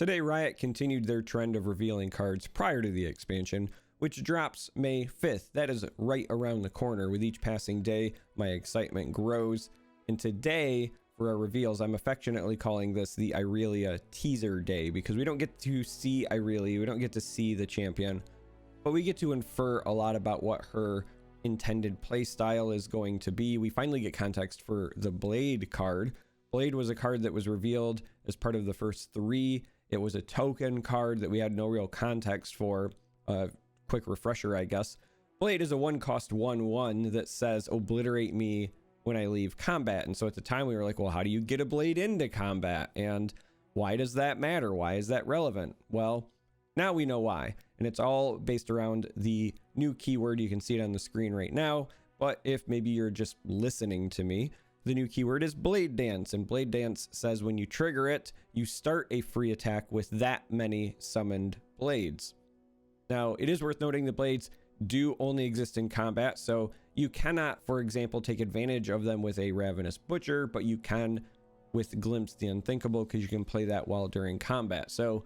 Today, Riot continued their trend of revealing cards prior to the expansion, which drops May 5th. That is right around the corner. With each passing day, my excitement grows. And today, for our reveals, I'm affectionately calling this the Irelia teaser day, because we don't get to see Irelia, we don't get to see the champion, but we get to infer a lot about what her intended playstyle is going to be. We finally get context for the Blade card. Blade was a card that was revealed as part of the first 3. It was a token card that we had no real context for. Quick refresher, I guess. Blade is a 1-cost 1/1 that says obliterate me when I leave combat. And so at the time we were like, well, how do you get a Blade into combat? And why does that matter? Why is that relevant? Well, now we know why. And it's all based around the new keyword. You can see it on the screen right now. But if maybe you're just listening to me, the new keyword is Blade Dance. And Blade Dance says when you trigger it, you start a free attack with that many summoned blades. Now, it is worth noting the blades do only exist in combat, so you cannot, for example, take advantage of them with a Ravenous Butcher, but you can with Glimpse the Unthinkable, because you can play that while during combat. So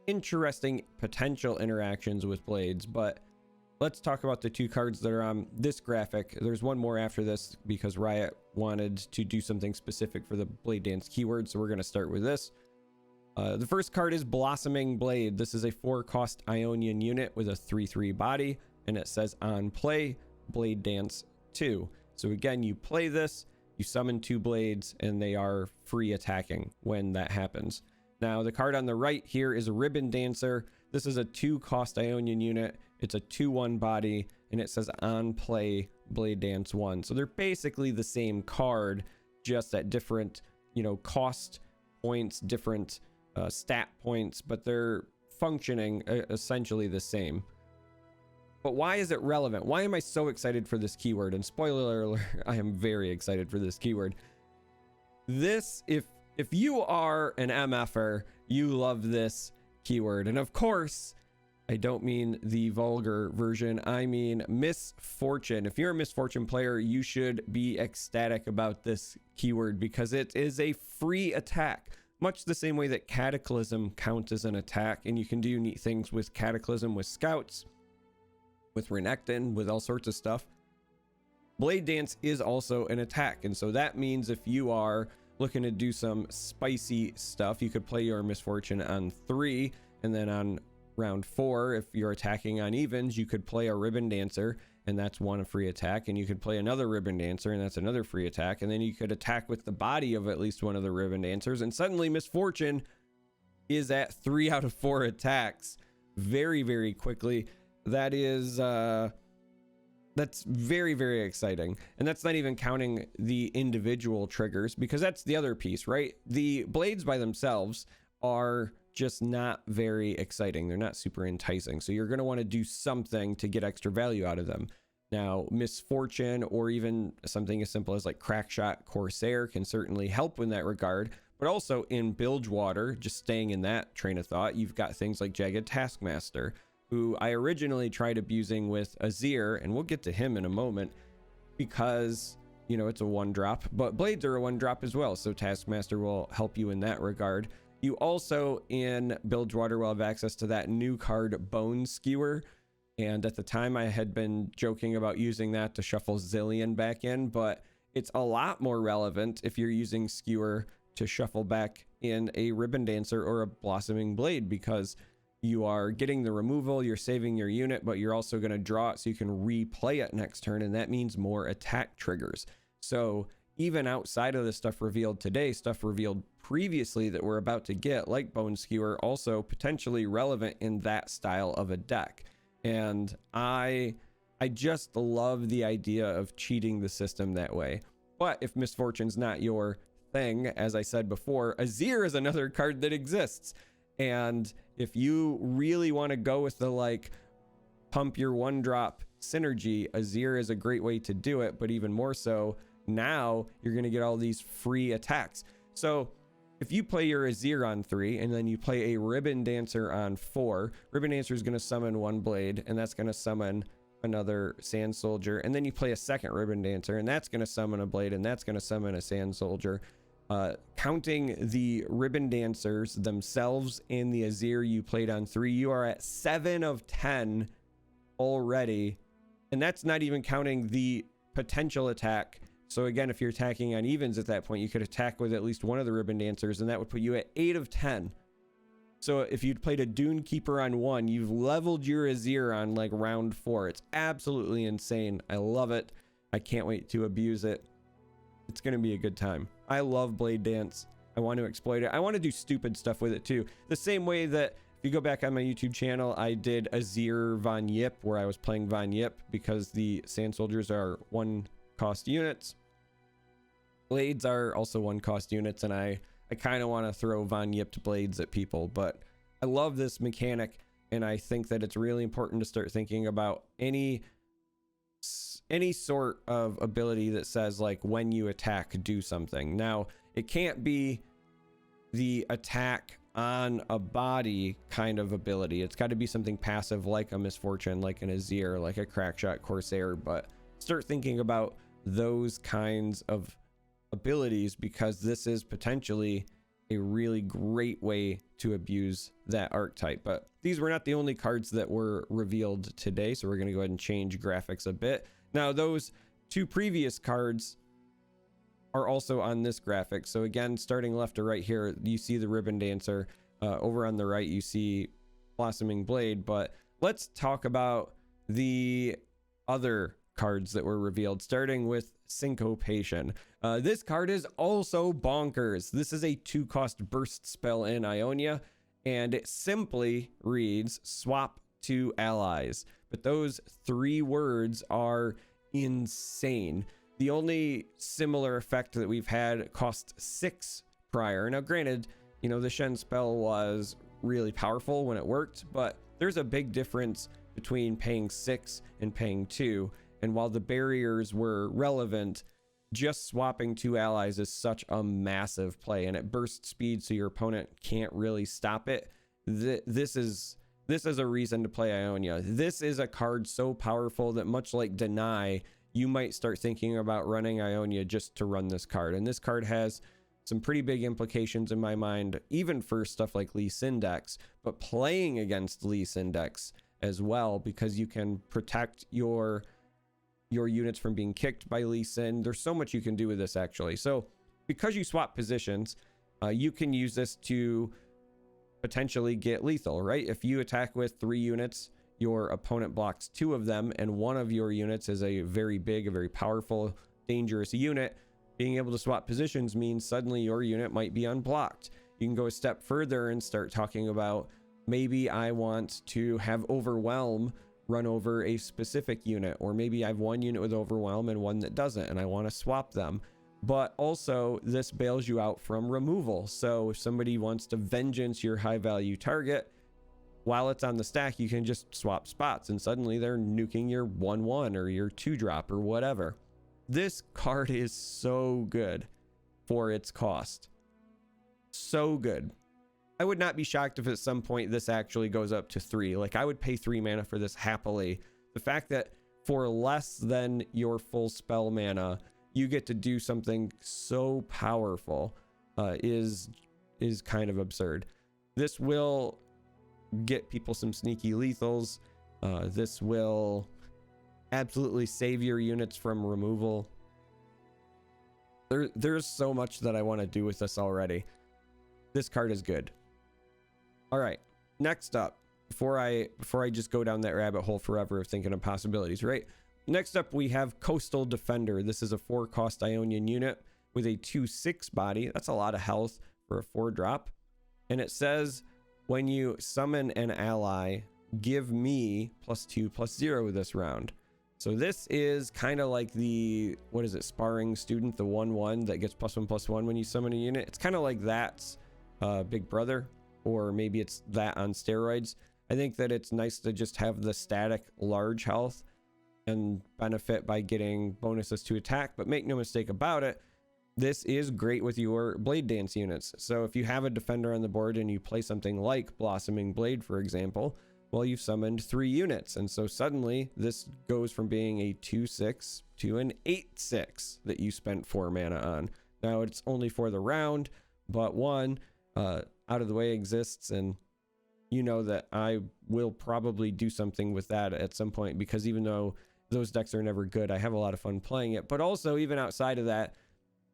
interesting potential interactions with blades. But let's talk about the 2 cards that are on this graphic. There's one more after this because Riot wanted to do something specific for the Blade Dance keyword, so we're going to start with this. The first card is Blossoming Blade. This is a 4-cost Ionian unit with a 3/3 body, and it says on play, Blade Dance 2. So again, you play this, you summon 2 blades, and they are free attacking when that happens. Now, the card on the right here is a Ribbon Dancer. This is a 2-cost Ionian unit. It's a 2/1 body, and it says on play, Blade Dance 1. So they're basically the same card, just at different, cost points, different stat points, but they're functioning essentially the same. But why is it relevant? Why am I so excited for this keyword? And spoiler alert, I am very excited for this keyword. This, if you are an MFer, you love this keyword. And of course, I don't mean the vulgar version, I mean Misfortune. If you're a Misfortune player, you should be ecstatic about this keyword because it is a free attack. Much the same way that Cataclysm counts as an attack, and you can do neat things with Cataclysm, with Scouts, with Renekton, with all sorts of stuff. Blade Dance is also an attack, and so that means if you are looking to do some spicy stuff, you could play your Misfortune on 3, and then on round 4, if you're attacking on evens, you could play a Ribbon Dancer, and that's one free attack, and you could play another Ribbon Dancer, and that's another free attack, and then you could attack with the body of at least one of the Ribbon Dancers, and suddenly Misfortune is at 3 out of 4 attacks very, very quickly. That is that's very, very exciting. And that's not even counting the individual triggers, because that's the other piece, right? The blades by themselves are just not very exciting. They're not super enticing. So you're going to want to do something to get extra value out of them. Now, Misfortune, or even something as simple as like Crackshot Corsair, can certainly help in that regard. But also in Bilgewater, just staying in that train of thought, you've got things like Jagged Taskmaster, who I originally tried abusing with Azir, and we'll get to him in a moment, because, it's a 1-drop, but blades are a 1-drop as well. So Taskmaster will help you in that regard. You also, in Bilgewater, will have access to that new card, Bone Skewer. And at the time, I had been joking about using that to shuffle Zillion back in, but it's a lot more relevant if you're using Skewer to shuffle back in a Ribbon Dancer or a Blossoming Blade, because you are getting the removal, you're saving your unit, but you're also going to draw it so you can replay it next turn, and that means more attack triggers. So even outside of the stuff revealed today, stuff revealed previously that we're about to get, like Bone Skewer, also potentially relevant in that style of a deck. And I just love the idea of cheating the system that way. But if Misfortune's not your thing, as I said before, Azir is another card that exists. And if you really want to go with the pump your 1-drop synergy, Azir is a great way to do it. But even more so, now you're going to get all these free attacks. So if you play your Azir on 3 and then you play a Ribbon Dancer on 4, Ribbon Dancer is going to summon 1 blade, and that's going to summon another Sand Soldier. And then you play a second Ribbon Dancer, and that's going to summon a blade, and that's going to summon a Sand Soldier. Counting the ribbon dancers themselves and the Azir you played on 3, you are at 7 of 10 already, and that's not even counting the potential attack. So again, if you're attacking on evens at that point, you could attack with at least one of the ribbon dancers, and that would put you at 8 of 10. So if you'd played a Dune Keeper on 1, you've leveled your Azir on like round 4. It's absolutely insane. I love it. I can't wait to abuse it. It's going to be a good time. I love Blade Dance. I want to exploit it. I want to do stupid stuff with it too. The same way that if you go back on my YouTube channel, I did Azir Von Yip, where I was playing Von Yip because the Sand Soldiers are 1 cost units. Blades are also 1 cost units, and I kind of want to throw Von Yipped blades at people, but I love this mechanic, and I think that it's really important to start thinking about any sort of ability that says like when you attack, do something. Now, it can't be the attack on a body kind of ability. It's got to be something passive like a Misfortune, like an Azir, like a Crackshot Corsair, but start thinking about those kinds of abilities, because this is potentially a really great way to abuse that archetype. But these were not the only cards that were revealed today, so we're going to go ahead and change graphics a bit. Now, those 2 previous cards are also on this graphic. So again, starting left to right here, you see the Ribbon Dancer. Over on the right, you see Blossoming Blade. But let's talk about the other cards that were revealed, starting with Syncopation. This card is also bonkers. This is a 2-cost burst spell in Ionia, and it simply reads swap 2 allies. But those 3 words are insane. The only similar effect that we've had cost 6 prior. Now, granted, you know, the Shen spell was really powerful when it worked, but there's a big difference between paying 6 and paying 2. And while the barriers were relevant, just swapping 2 allies is such a massive play, and it bursts speed so your opponent can't really stop it. This is a reason to play Ionia. This is a card so powerful that, much like Deny, you might start thinking about running Ionia just to run this card. And this card has some pretty big implications in my mind, even for stuff like Lee Sin decks, but playing against Lee Sin decks as well, because you can protect your units from being kicked by Lee Sin. There's so much you can do with this, actually. So because you swap positions, you can use this to potentially get lethal, right? If you attack with 3 units, your opponent blocks 2 of them, and one of your units is a very big, a very powerful, dangerous unit. Being able to swap positions means suddenly your unit might be unblocked. You can go a step further and start talking about, maybe I want to have Overwhelm run over a specific unit, or maybe I have one unit with Overwhelm and one that doesn't, and I want to swap them. But also, this bails you out from removal. So if somebody wants to vengeance your high value target, while it's on the stack, you can just swap spots, and suddenly they're nuking your 1/1 or your 2-drop or whatever. This card is so good for its cost. So good. I would not be shocked if at some point this actually goes up to 3. Like, I would pay 3 mana for this happily. The fact that for less than your full spell mana, you get to do something so powerful is kind of absurd. This will get people some sneaky lethals. This will absolutely save your units from removal. There's so much that I want to do with this already. This card is good. All right, next up, before I just go down that rabbit hole forever of thinking of possibilities, right? Next up, we have Coastal Defender. This is a 4-cost Ionian unit with a 2/6 body. That's a lot of health for a 4-drop. And it says, when you summon an ally, give me +2/+0 this round. So this is kind of like the, what is it, Sparring Student, the 1/1 that gets +1/+1 when you summon a unit. It's kind of like that's Big Brother, or maybe it's that on steroids. I think that it's nice to just have the static large health and benefit by getting bonuses to attack, but make no mistake about it, this is great with your Blade Dance units. So if you have a defender on the board and you play something like Blossoming Blade, for example, well, you've summoned 3 units, and so suddenly this goes from being a 2/6 to an 8/6 that you spent 4 mana on. Now it's only for the round, but one out of the way exists, and you know that I will probably do something with that at some point, because even though those decks are never good, I have a lot of fun playing it. But also, even outside of that,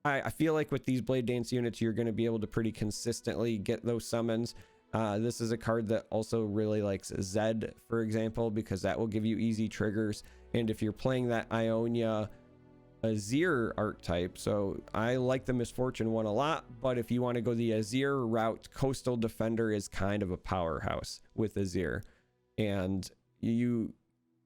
I feel like with these Blade Dance units, you're going to be able to pretty consistently get those summons. This is a card that also really likes Zed, for example, because that will give you easy triggers. And if you're playing that Ionia Azir archetype, so I like the Misfortune one a lot, but if you want to go the Azir route, Coastal Defender is kind of a powerhouse with Azir. And you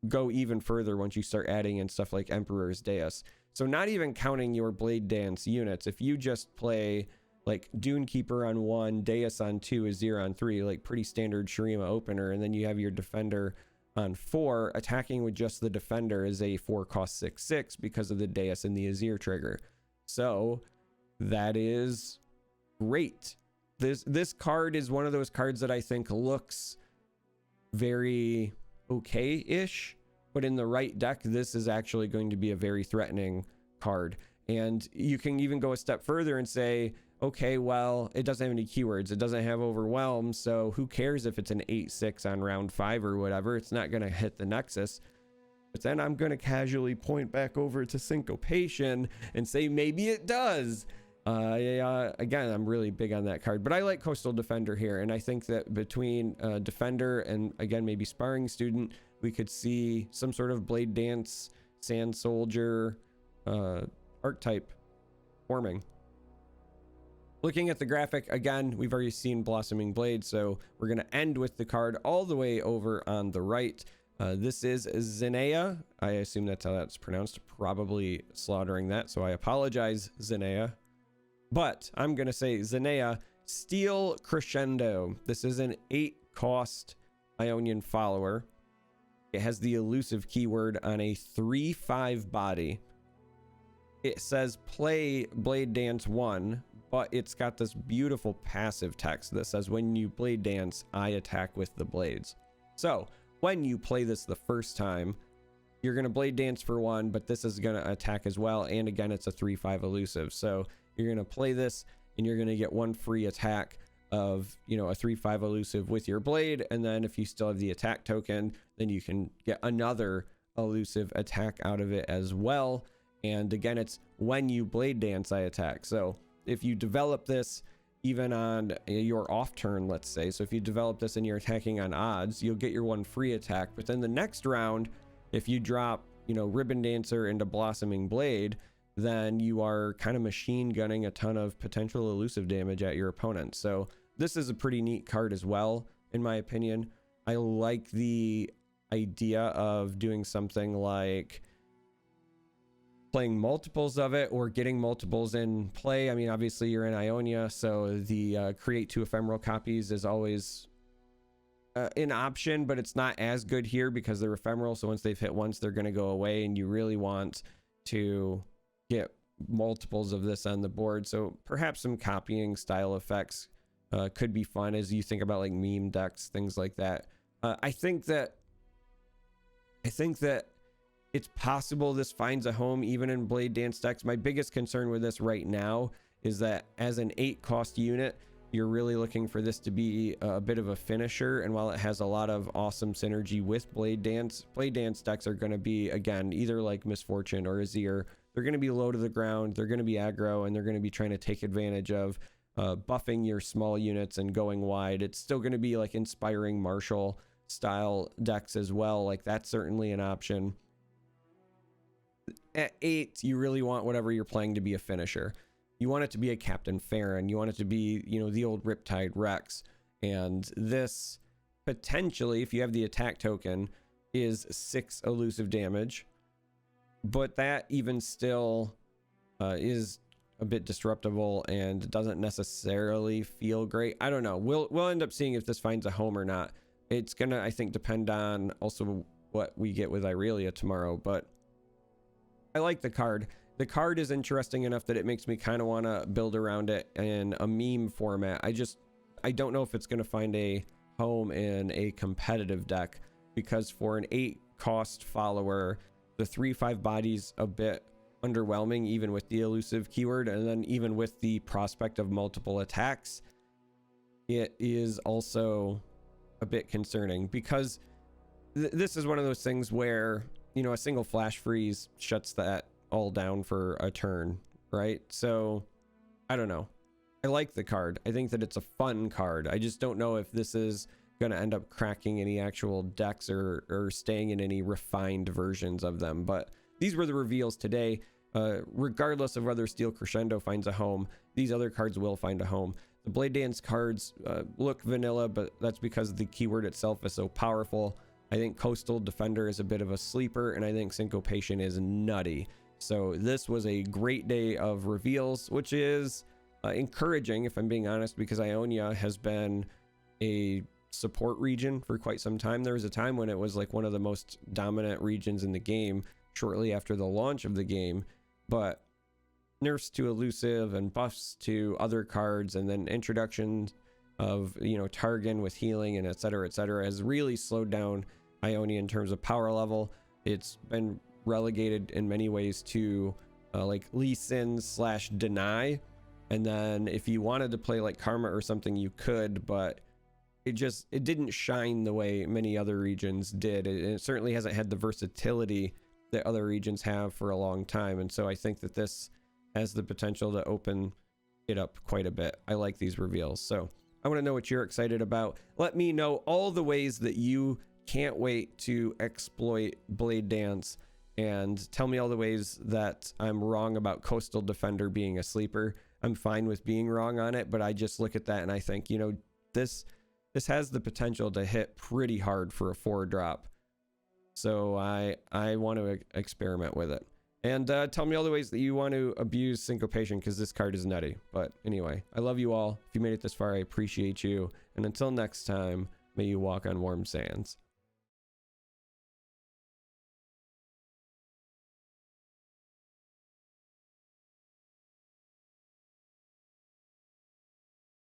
go even further once you start adding in stuff like Emperor's Deus. So not even counting your Blade Dance units, if you just play like Dune Keeper on 1, Deus on 2, Azir on 3, like pretty standard Shurima opener, and then you have your Defender on 4, attacking with just the Defender is a 4 cost 6/6 because of the Deus and the Azir trigger. So that is great. This card is one of those cards that I think looks very okay-ish, but in the right deck, this is actually going to be a very threatening card. And you can even go a step further and say, okay, well, it doesn't have any keywords. It doesn't have Overwhelm, so who cares if it's an 8/6 on round 5 or whatever? It's not going to hit the Nexus. But then I'm going to casually point back over to Syncopation and say maybe it does. Again, I'm really big on that card, but I like Coastal Defender here, and I think that between Defender and, again, maybe Sparring Student, we could see some sort of Blade Dance, Sand Soldier archetype forming. Looking at the graphic, again, we've already seen Blossoming Blade, so we're going to end with the card all the way over on the right. This is Zinea. I assume that's how that's pronounced. Probably slaughtering that, so I apologize, Zinea. But I'm going to say Zinea Steel Crescendo. This is an 8-cost Ionian follower. It has the elusive keyword on a 3/5 body. It says play Blade Dance 1, but it's got this beautiful passive text that says when you Blade Dance, I attack with the blades. So when you play this the first time, you're going to Blade Dance for 1, but this is going to attack as well. And again, it's a 3/5 elusive. So you're going to play this and you're going to get 1 free attack of, you know, a 3/5 elusive with your blade. And then if you still have the attack token, then you can get another elusive attack out of it as well. And again, it's when you Blade Dance, I attack. So if you develop this even on your off turn, let's say, so if you develop this and you're attacking on odds, you'll get your 1 free attack. But then the next round, if you drop, you know, Ribbon Dancer into Blossoming Blade, then you are kind of machine gunning a ton of potential elusive damage at your opponent. So this is a pretty neat card as well, in my opinion. I like the idea of doing something like playing multiples of it or getting multiples in play. I mean, obviously you're in Ionia, so the create 2 ephemeral copies is always an option, but it's not as good here because they're ephemeral. So once they've hit once, they're going to go away, and you really want to get multiples of this on the board. So perhaps some copying style effects could be fun as you think about like meme decks, things like that. I think that it's possible this finds a home even in Blade Dance decks. My biggest concern with this right now is that as an 8-cost unit, you're really looking for this to be a bit of a finisher. And while it has a lot of awesome synergy with Blade Dance decks are going to be, again, either like Misfortune or Azir. They're going to be low to the ground, they're going to be aggro, and they're going to be trying to take advantage of buffing your small units and going wide. It's still going to be like Inspiring Marshal style decks as well. Like that's certainly an option. At 8, you really want whatever you're playing to be a finisher. You want it to be a Captain Farron. You want it to be, you know, the old Riptide Rex. And this potentially, if you have the attack token, is 6 elusive damage. But that even still is a bit disruptible and doesn't necessarily feel great. I don't know. We'll end up seeing if this finds a home or not. It's gonna, I think, depend on also what we get with Irelia tomorrow. But I like the card. The card is interesting enough that it makes me kind of want to build around it in a meme format. I don't know if it's going to find a home in a competitive deck, because for an 8-cost follower, the 3/5 body's a bit underwhelming, even with the elusive keyword, and then even with the prospect of multiple attacks, it is also a bit concerning, because this is one of those things where, you know, a single flash freeze shuts that all down for a turn, right? So I don't know. I like the card. I think that it's a fun card. I just don't know if this is going to end up cracking any actual decks or staying in any refined versions of them. But these were the reveals today. Regardless of whether Steel Crescendo finds a home, these other cards will find a home. The Blade Dance cards look vanilla, but that's because the keyword itself is so powerful. I think Coastal Defender is a bit of a sleeper, and I think Syncopation is nutty. So this was a great day of reveals, which is encouraging, if I'm being honest, because Ionia has been a support region for quite some time. There was a time when it was like one of the most dominant regions in the game shortly after the launch of the game, but nerfs to elusive and buffs to other cards, and then introductions of, you know, Targon with healing and etc has really slowed down Ionia in terms of power level. It's been relegated in many ways to like Lee Sin / deny, and then if you wanted to play like Karma or something, you could, but it didn't shine the way many other regions did. It certainly hasn't had the versatility that other regions have for a long time, and so I think that this has the potential to open it up quite a bit. I like these reveals, so I want to know what you're excited about. Let me know all the ways that you can't wait to exploit Blade Dance, and tell me all the ways that I'm wrong about Coastal Defender being a sleeper. I'm fine with being wrong on it, but I just look at that and I think, you know, this has the potential to hit pretty hard for a 4-drop. So I want to experiment with it. And tell me all the ways that you want to abuse Syncopation, because this card is nutty. But anyway, I love you all. If you made it this far, I appreciate you. And until next time, may you walk on warm sands.